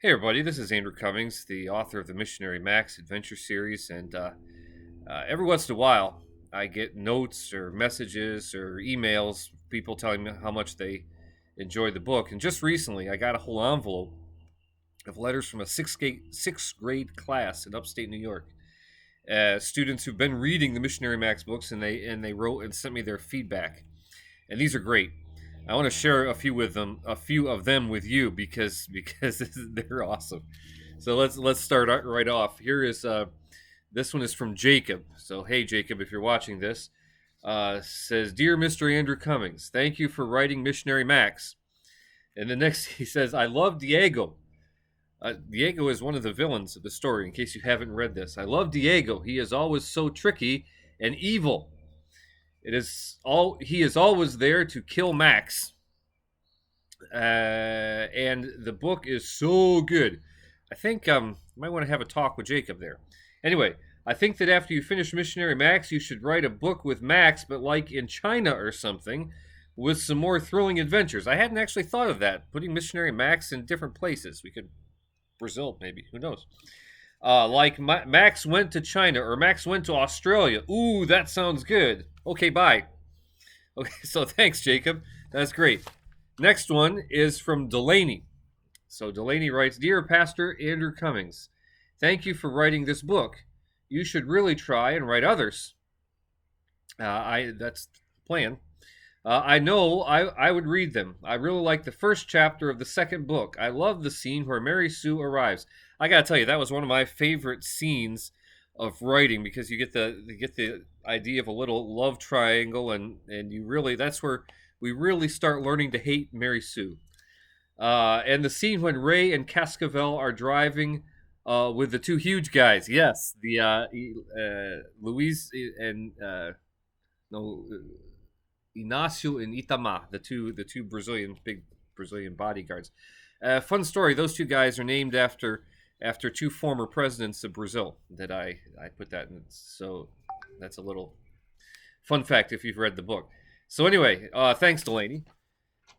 Hey everybody, this is Andrew Cummings, the author of the Missionary Max Adventure Series, and every once in a while I get notes or messages or emails, people telling me how much they enjoyed the book. And just recently I got a whole envelope of letters from a sixth grade class in upstate New York. Students who've been reading the Missionary Max books, and they wrote and sent me their feedback, and these are great. I want to share a few of them with you because they're awesome. So let's start right off. Here is this one is from Jacob. So hey Jacob, if you're watching this, says, "Dear Mr. Andrew Cummings, thank you for writing Missionary Max." And the next he says, "I love Diego. Diego is one of the villains of the story. In case you haven't read this, I love Diego. He is always so tricky and evil. It is all he is always there to kill Max." And the book is so good. I think you might want to have a talk with Jacob there. Anyway, I think that after you finish Missionary Max, you should write a book with Max, but like in China or something, with some more thrilling adventures. I hadn't actually thought of that. Putting Missionary Max in different places. We could Brazil, maybe. Who knows? Like Max went to China or Max went to Australia. Ooh, that sounds good. Okay, bye. Okay, so thanks, Jacob. That's great. Next one is from Delaney. So Delaney writes, "Dear Pastor Andrew Cummings, thank you for writing this book. You should really try and write others." I That's the plan. I know I would read them. I really like the first chapter of the second book. I love the scene where Mary Sue arrives. I gotta tell you, that was one of my favorite scenes of writing because you get the idea of a little love triangle, and you really that's where we really start learning to hate Mary Sue. And the scene when Ray and Cascavel are driving with the two huge guys. Yes, the Luis and no Inacio and Itama, the two big Brazilian bodyguards. Fun story. Those two guys are named after two former presidents of Brazil. That I put that in. So that's a little fun fact if you've read the book. So anyway, thanks Delaney.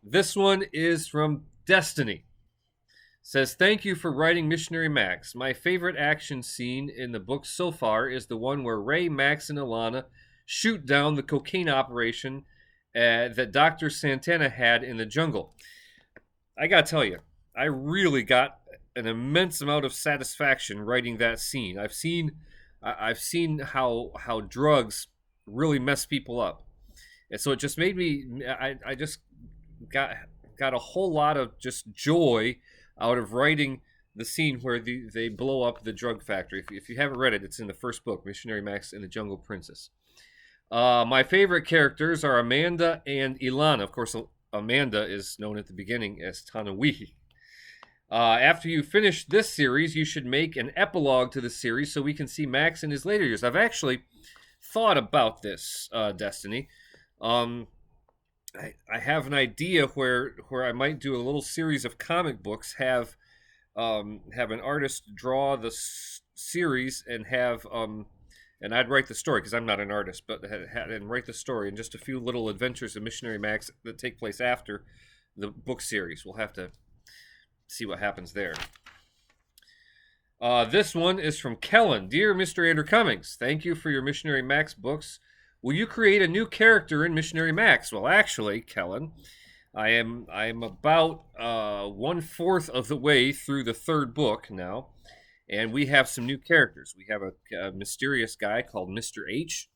This one is from Destiny. Says, "Thank you for writing Missionary Max. My favorite action scene in the book so far is the one where Ray, Max, and Alana shoot down the cocaine operation that Dr. Santana had in the jungle." I gotta tell you, I really got an immense amount of satisfaction writing that scene. I've seen how drugs really mess people up, and so it just made me. I just got a whole lot of just joy out of writing the scene where they blow up the drug factory. If you haven't read it, it's in the first book, Missionary Max and the Jungle Princess. My favorite characters are Amanda and Ilana. Of course, Amanda is known at the beginning as Tanawihi. After you finish this series, you should make an epilogue to the series so we can see Max in his later years. I've actually thought about this, Destiny. I have an idea where I might do a little series of comic books, have an artist draw the series, and I'd write the story because I'm not an artist, but and write the story and just a few little adventures of Missionary Max that take place after the book series. We'll have to see what happens there. This one is from Kellen. "Dear Mr. Andrew Cummings, thank you for your Missionary Max books. Will you create a new character in Missionary Max?" Well, actually, Kellen, I am about 1/4 of the way through the third book now, and we have some new characters. We have a mysterious guy called Mr. H,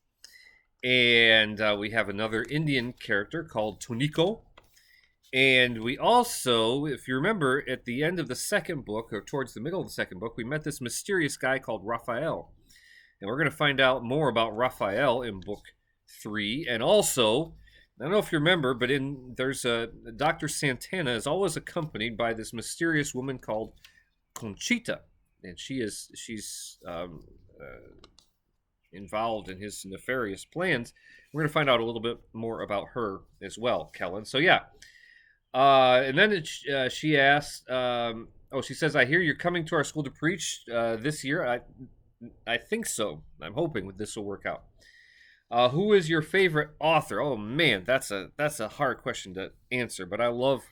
and we have another Indian character called Tonico. And we also, if you remember, at the end of the second book, or towards the middle of the second book, we met this mysterious guy called Raphael. And we're going to find out more about Raphael in book 3. And also, I don't know if you remember, but there's Dr. Santana is always accompanied by this mysterious woman called Conchita, and she's involved in his nefarious plans. We're going to find out a little bit more about her as well, Kellen. So yeah, and then she asked, she says, "I hear you're coming to our school to preach this year." I think so. I'm hoping this will work out. Who is your favorite author? Oh man, that's a hard question to answer. But I love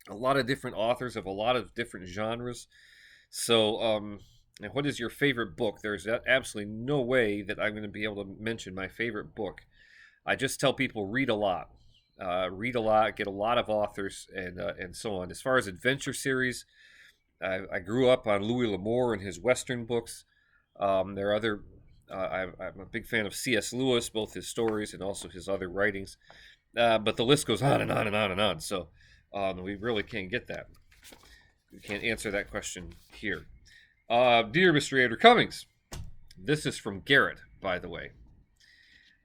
a lot of different authors of a lot of different genres. So, and what is your favorite book? There's absolutely no way that I'm going to be able to mention my favorite book. I just tell people read a lot, get a lot of authors, and so on. As far as adventure series, I grew up on Louis L'Amour and his Western books. There are other. I'm a big fan of C.S. Lewis, both his stories and also his other writings. But the list goes on and on and on and on. So we really can't get that. We can't answer that question here. Dear Mr. Andrew Cummings, this is from Garrett, by the way.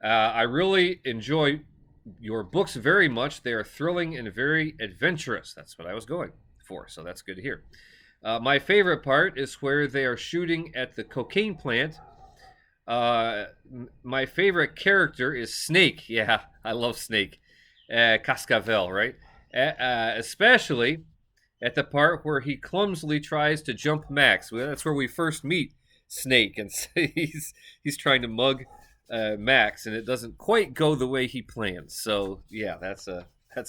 I really enjoy your books very much. They are thrilling and very adventurous. That's what I was going for, so that's good to hear. My favorite part is where they are shooting at the cocaine plant. My favorite character is Snake. Yeah, I love Snake. Cascavel, right? Especially at the part where he clumsily tries to jump Max. Well, that's where we first meet Snake, and he's trying to mug Max, and it doesn't quite go the way he plans. So yeah, that's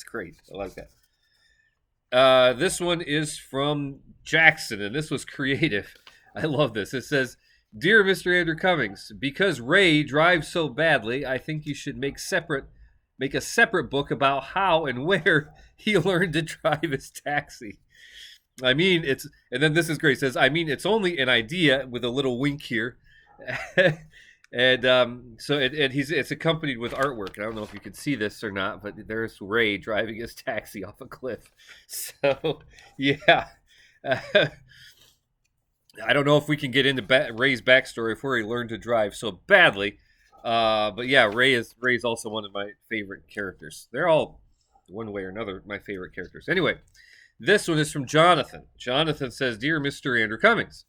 great. I like that. This one is from Jackson, and this was creative. I love this. It says, "Dear Mr. Andrew Cummings, because Ray drives so badly, I think you should make a separate book about how and where he learned to drive his taxi. I mean, and then this is great. It says, I mean, it's only an idea," with a little wink here. And it's accompanied with artwork. I don't know if you can see this or not, but there's Ray driving his taxi off a cliff. So, yeah. I don't know if we can get into Ray's backstory of where he learned to drive so badly. But yeah, Ray's also one of my favorite characters. They're all, one way or another, my favorite characters. Anyway, this one is from Jonathan. Jonathan says, "Dear Mr. Andrew Cummings,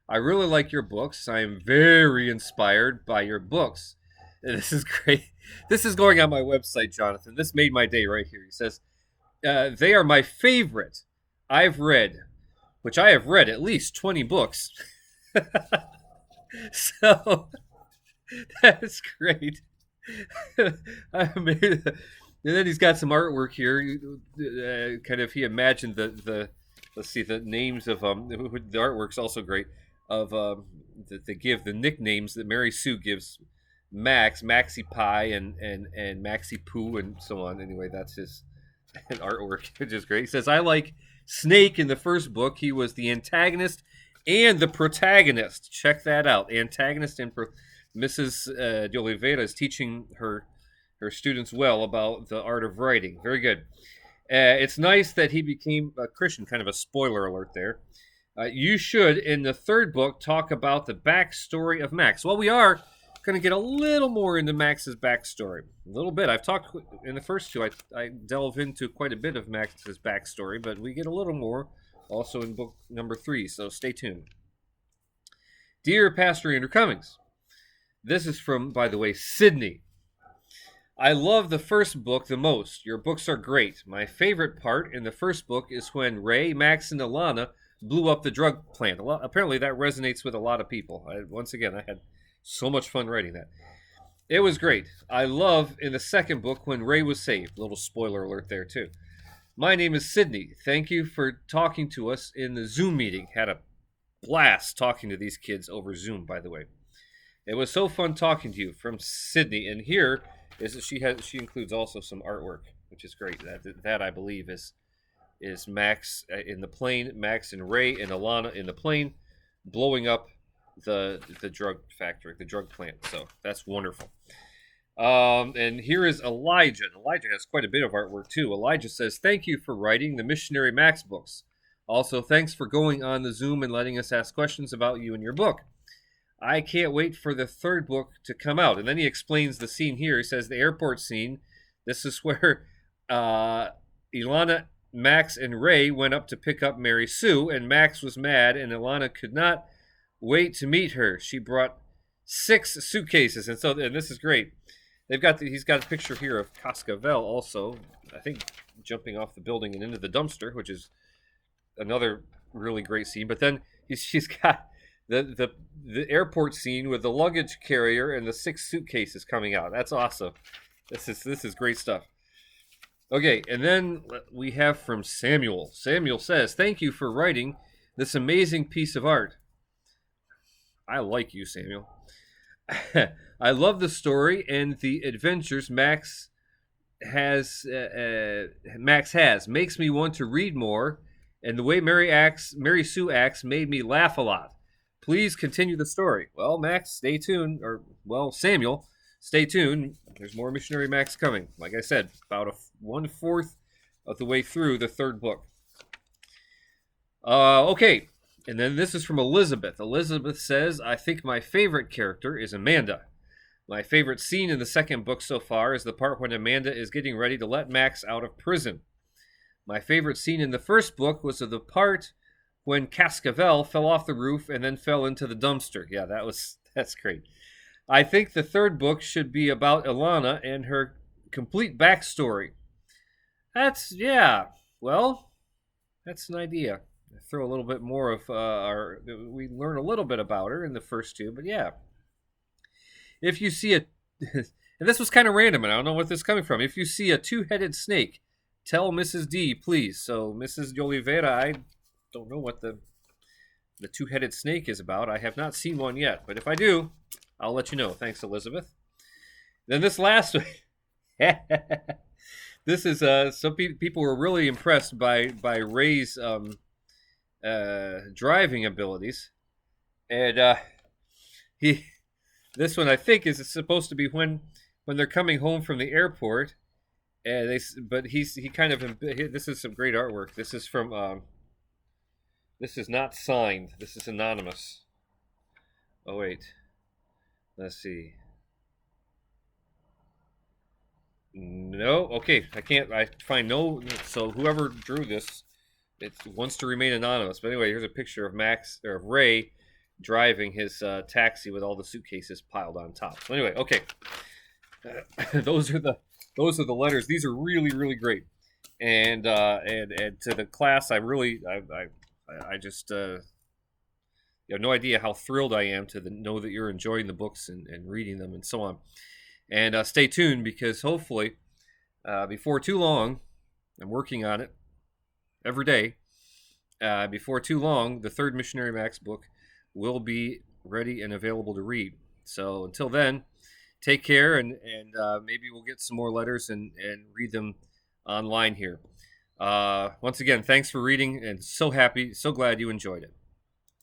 I really like your books. I am very inspired by your books." And this is great. This is going on my website, Jonathan. This made my day right here. He says, "They are my favorite. I have read at least 20 books." So that's great. And then he's got some artwork here. Kind of, he imagined the let's see, the names of the artwork's also great, of that they give the nicknames that Mary Sue gives Max, Maxie Pie and Maxie Poo and so on. Anyway, that's his artwork, which is great. He says, "I like Snake in the first book. He was the antagonist and the protagonist." Check that out. Antagonist and Mrs. De Oliveira is teaching her students well about the art of writing. Very good. It's nice that he became a Christian. Kind of a spoiler alert there. You should, in the third book, talk about the backstory of Max. Well, we are going to get a little more into Max's backstory. A little bit. I've talked in the first two. I delve into quite a bit of Max's backstory, but we get a little more also in book number 3, so stay tuned. Dear Pastor Andrew Cummings, this is from, by the way, Sydney. "I love the first book the most. Your books are great. My favorite part in the first book is when Ray, Max, and Alana blew up the drug plant." Apparently that resonates with a lot of people. Once again, I had so much fun writing that. "It was great. I love in the second book when Ray was saved." A little spoiler alert there too. "My name is Sydney. Thank you for talking to us in the Zoom meeting." Had a blast talking to these kids over Zoom, by the way. "It was so fun talking to you," from Sydney. And here is that she includes also some artwork, which is great. That I believe is Max in the plane, Max and Ray and Alana in the plane, blowing up the drug factory, the drug plant. So that's wonderful. And here is Elijah. And Elijah has quite a bit of artwork too. Elijah says, "Thank you for writing the Missionary Max books. Also, thanks for going on the Zoom and letting us ask questions about you and your book. I can't wait for the third book to come out." And then he explains the scene here. He says the airport scene. This is where Ilana, Max, and Ray went up to pick up Mary Sue, and Max was mad, and Ilana could not wait to meet her. She brought 6 suitcases, and this is great. He's got a picture here of Cascavel also, I think, jumping off the building and into the dumpster, which is another really great scene. But then she's got the airport scene with the luggage carrier and the 6 suitcases coming out. That's awesome. This is great stuff. Okay, and then we have from Samuel. Samuel says, "Thank you for writing this amazing piece of art." I like you, Samuel. I love the story and the adventures Max has makes me want to read more, and the way Mary Sue acts made me laugh a lot. Please continue the story. Well, Max, stay tuned, or well, Samuel, stay tuned. There's more Missionary Max coming. Like I said, about 1/4 of the way through the third book. Okay, and then this is from Elizabeth. Elizabeth says, "I think my favorite character is Amanda. My favorite scene in the second book so far is the part when Amanda is getting ready to let Max out of prison. My favorite scene in the first book was the part when Cascavel fell off the roof and then fell into the dumpster. Yeah, that's great. I think the third book should be about Ilana and her complete backstory. Well, that's an idea. Throw a little bit more of we learn a little bit about her in the first two, but yeah. If you see a, and this was kind of random, and I don't know what this is coming from. If you see a two-headed snake, tell Mrs. D, please. So, Mrs. Oliveira, I don't know what the two-headed snake is about. I have not seen one yet, but if I do, I'll let you know. Thanks, Elizabeth. Then this last one, this is some people were really impressed by Ray's driving abilities, and he. This one I think is supposed to be when they're coming home from the airport, and he kind of this is some great artwork. This is from this is not signed. This is anonymous. Oh wait, let's see. No, okay, I can't. I find no. So whoever drew this, it wants to remain anonymous. But anyway, here's a picture of Max or of Ray driving his taxi with all the suitcases piled on top. So anyway, okay, those are the letters. These are really great, and to the class, I just you have no idea how thrilled I am to know that you're enjoying the books and reading them and so on. And stay tuned because hopefully before too long, I'm working on it every day. Before too long, the third Missionary Max book will be ready and available to read. So until then, take care, and maybe we'll get some more letters and read them online here. Once again, thanks for reading, and so glad you enjoyed it.